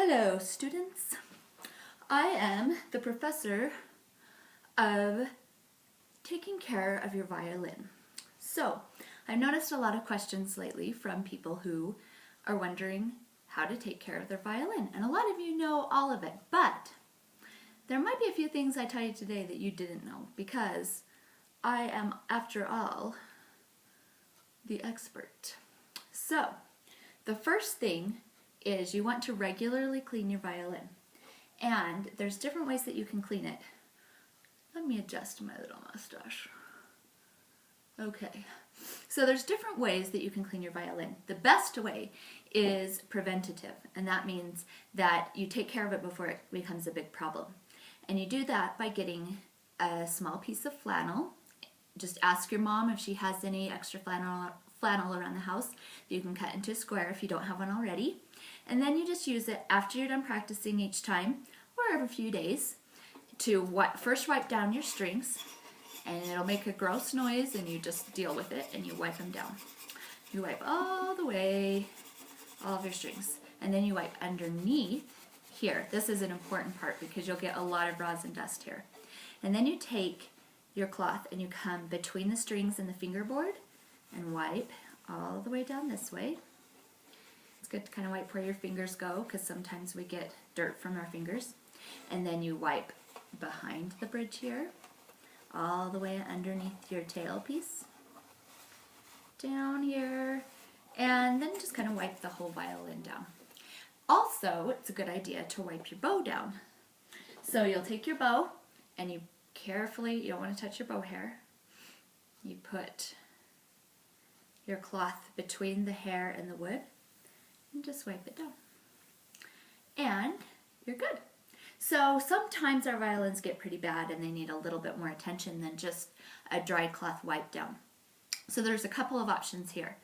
Hello, students. I am the professor of taking care of your violin. So, I've noticed a lot of questions lately from people who are wondering how to take care of their violin. And a lot of you know all of it, but there might be a few things I tell you today that you didn't know because I am, after all, the expert. So, the first thing is you want to regularly clean your violin. And there's different ways that you can clean it. Let me adjust my little mustache. Okay, so there's different ways that you can clean your violin. The best way is preventative, and that means that you take care of it before it becomes a big problem. And you do that by getting a small piece of flannel. Just ask your mom if she has any extra flannel around the house that you can cut into a square if you don't have one already. And then you just use it after you're done practicing each time, or every few days, to first wipe down your strings, and it'll make a gross noise, and you just deal with it, and you wipe them down. You wipe all the way, all of your strings, and then you wipe underneath here. This is an important part because you'll get a lot of rosin dust here. And then you take your cloth and you come between the strings and the fingerboard and wipe all the way down this way. It's good to kind of wipe where your fingers go because sometimes we get dirt from our fingers. And then you wipe behind the bridge here, all the way underneath your tailpiece, down here, and then just kind of wipe the whole violin down. Also, it's a good idea to wipe your bow down. So you'll take your bow and you carefully, you don't want to touch your bow hair, you put your cloth between the hair and the wood and just wipe it down. And you're good. So sometimes our violins get pretty bad and they need a little bit more attention than just a dry cloth wipe down. So there's a couple of options here.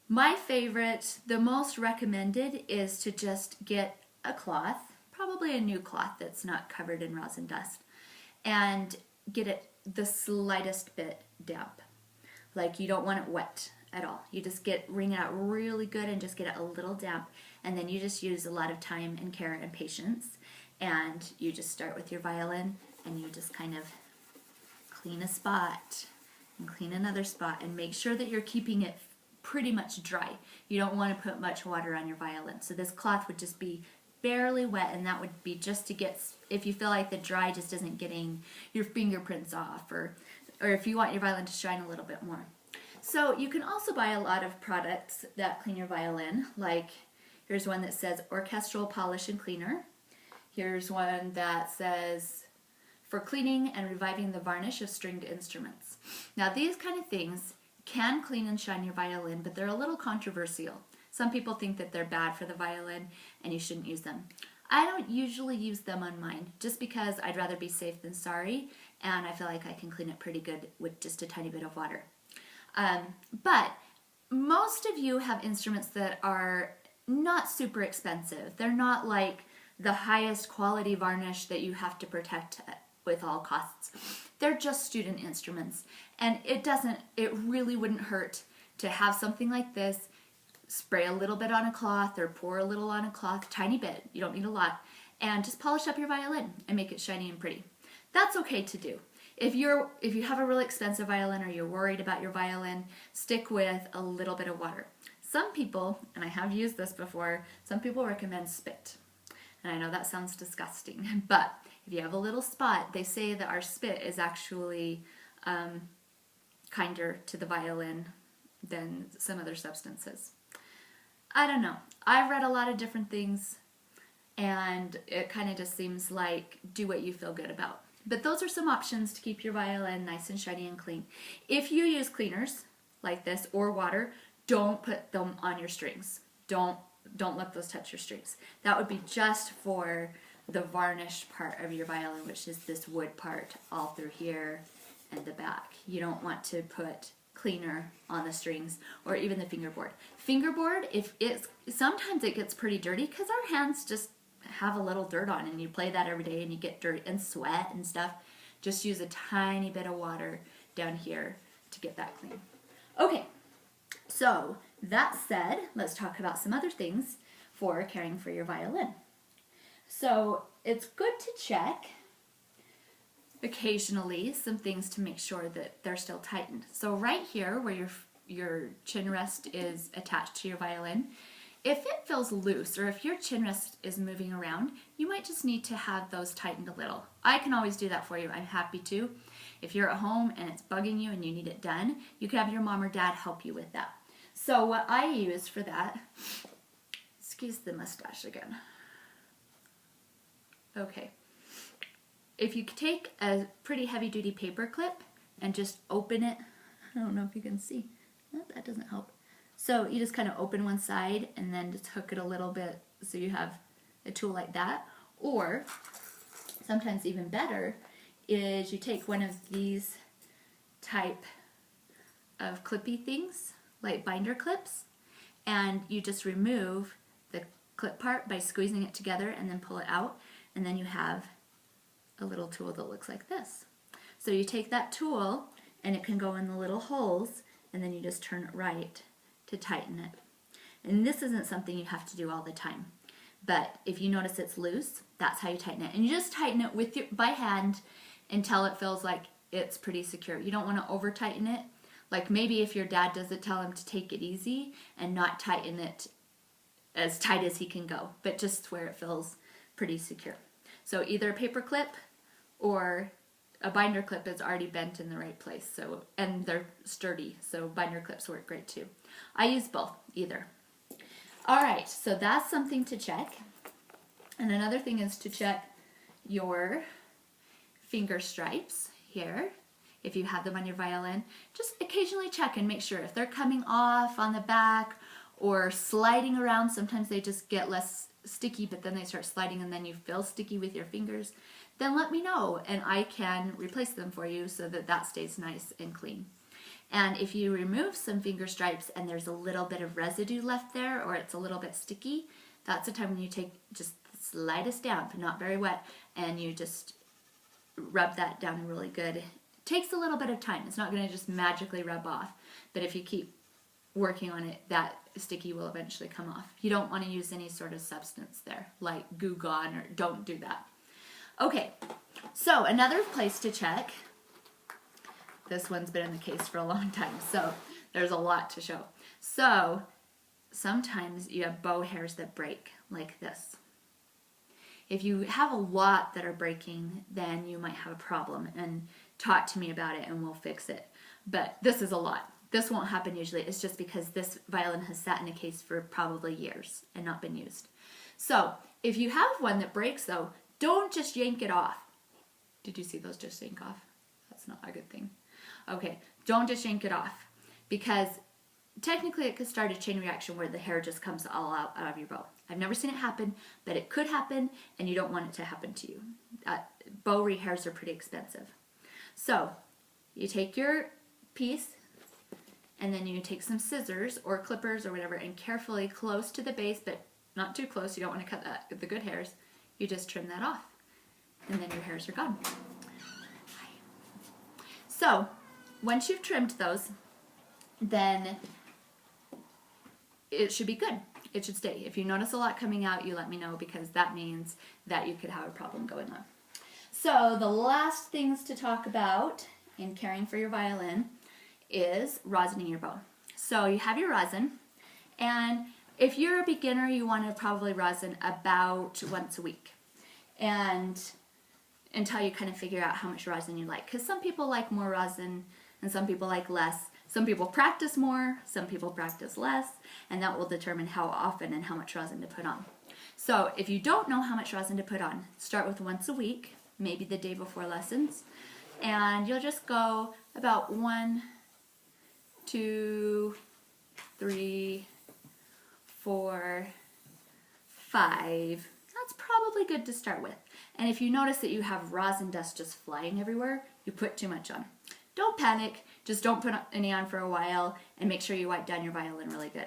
My favorite, the most recommended, is to just get a cloth, probably a new cloth that's not covered in rosin dust, and get it the slightest bit damp. Like you don't want it wet at all. You just wring it out really good and just get it a little damp, and then you just use a lot of time and care and patience, and you just start with your violin and you just kind of clean a spot and clean another spot and make sure that you're keeping it pretty much dry. You don't want to put much water on your violin. So this cloth would just be barely wet, and that would be just to get, if you feel like the dry just isn't getting your fingerprints off, or if you want your violin to shine a little bit more. So you can also buy a lot of products that clean your violin, like here's one that says orchestral polish and cleaner. Here's one that says for cleaning and reviving the varnish of stringed instruments. Now these kind of things can clean and shine your violin, but they're a little controversial. Some people think that they're bad for the violin and you shouldn't use them. I don't usually use them on mine just because I'd rather be safe than sorry, and I feel like I can clean it pretty good with just a tiny bit of water. But most of you have instruments that are not super expensive. They're not like the highest quality varnish that you have to protect with all costs. They're just student instruments, and it really wouldn't hurt to have something like this, spray a little bit on a cloth or pour a little on a cloth, tiny bit, you don't need a lot, and just polish up your violin and make it shiny and pretty. That's okay to do. If you have a really expensive violin or you're worried about your violin, stick with a little bit of water. Some people, and I have used this before, some people recommend spit. And I know that sounds disgusting, but if you have a little spot, they say that our spit is actually kinder to the violin than some other substances. I don't know. I've read a lot of different things, and it kind of just seems like do what you feel good about. But those are some options to keep your violin nice and shiny and clean. If you use cleaners like this or water, don't put them on your strings. Don't let those touch your strings. That would be just for the varnish part of your violin, which is this wood part all through here and the back. You don't want to put cleaner on the strings or even the fingerboard. Fingerboard, sometimes it gets pretty dirty because our hands just have a little dirt on, and you play that every day and you get dirt and sweat and stuff. Just use a tiny bit of water down here to get that clean. Okay, so that said, let's talk about some other things for caring for your violin. So it's good to check occasionally some things to make sure that they're still tightened. So right here where your chin rest is attached to your violin, if it feels loose or if your chin rest is moving around, you might just need to have those tightened a little. I can always do that for you. I'm happy to. If you're at home and it's bugging you and you need it done, you can have your mom or dad help you with that. So what I use for that, excuse the mustache again. Okay. If you take a pretty heavy-duty paper clip and just open it, I don't know if you can see. No, that doesn't help. So you just kind of open one side and then just hook it a little bit so you have a tool like that. Or, sometimes even better, is you take one of these type of clippy things, like binder clips, and you just remove the clip part by squeezing it together and then pull it out, and then you have a little tool that looks like this. So you take that tool and it can go in the little holes and then you just turn it right to tighten it. And this isn't something you have to do all the time, but if you notice it's loose, that's how you tighten it. And you just tighten it with by hand until it feels like it's pretty secure. You don't want to over tighten it. Like maybe if your dad does it, tell him to take it easy and not tighten it as tight as he can go, but just where it feels pretty secure. So either a paper clip or a binder clip is already bent in the right place, so, and they're sturdy, so binder clips work great too. I use both, either. Alright, so that's something to check. And another thing is to check your finger stripes here. If you have them on your violin, just occasionally check and make sure if they're coming off on the back or sliding around. Sometimes they just get less sticky, but then they start sliding and then you feel sticky with your fingers. Then let me know and I can replace them for you so that that stays nice and clean. And if you remove some finger stripes and there's a little bit of residue left there or it's a little bit sticky, that's the time when you take just the slightest damp, not very wet, and you just rub that down really good. It takes a little bit of time. It's not going to just magically rub off, but if you keep working on it, that sticky will eventually come off. You don't want to use any sort of substance there, like Goo Gone, or don't do that. Okay, so another place to check, this one's been in the case for a long time, so there's a lot to show. So sometimes you have bow hairs that break like this. If you have a lot that are breaking, then you might have a problem, and talk to me about it and we'll fix it. But this is a lot. This won't happen usually. It's just because this violin has sat in a case for probably years and not been used. So if you have one that breaks though, don't just yank it off. Did you see those just yank off? That's not a good thing. Okay, don't just yank it off, because technically it could start a chain reaction where the hair just comes all out of your bow. I've never seen it happen, but it could happen and you don't want it to happen to you. Bow rehairs are pretty expensive. So you take your piece and then you take some scissors or clippers or whatever and carefully close to the base, but not too close, you don't want to cut the good hairs. You just trim that off and then your hairs are gone. So once you've trimmed those, then it should be good. It should stay. If you notice a lot coming out, you let me know, because that means that you could have a problem going on. So the last things to talk about in caring for your violin is rosining your bow. So you have your rosin, and if you're a beginner, you want to probably rosin about once a week, and until you kind of figure out how much rosin you like, because some people like more rosin and some people like less. Some people practice more, some people practice less, and that will determine how often and how much rosin to put on. So if you don't know how much rosin to put on, start with once a week, maybe the day before lessons, and you'll just go about 1, 2, 3, 4, 5. That's probably good to start with. And if you notice that you have rosin dust just flying everywhere, you put too much on. Don't panic, just don't put any on for a while, and make sure you wipe down your violin really good.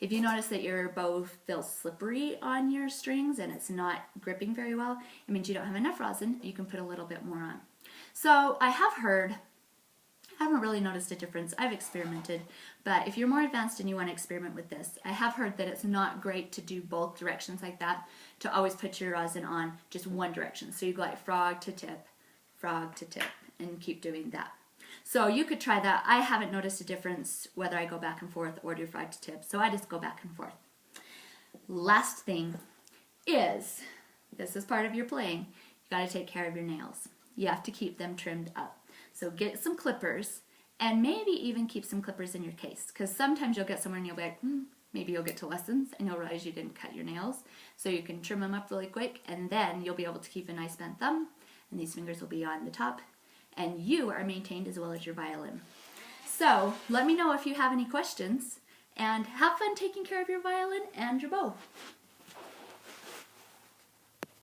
If you notice that your bow feels slippery on your strings and it's not gripping very well, it means you don't have enough rosin. You can put a little bit more on. So I have heard I haven't really noticed a difference. I've experimented, but if you're more advanced and you want to experiment with this, I have heard that it's not great to do both directions like that, to always put your rosin on just one direction. So you go like frog to tip, and keep doing that. So you could try that. I haven't noticed a difference whether I go back and forth or do frog to tip, so I just go back and forth. Last thing is, this is part of your playing, you got to take care of your nails. You have to keep them trimmed up. So get some clippers, and maybe even keep some clippers in your case, because sometimes you'll get somewhere and you'll be like, maybe you'll get to lessons and you'll realize you didn't cut your nails. So you can trim them up really quick, and then you'll be able to keep a nice bent thumb, and these fingers will be on the top, and you are maintained as well as your violin. So let me know if you have any questions, and have fun taking care of your violin and your bow.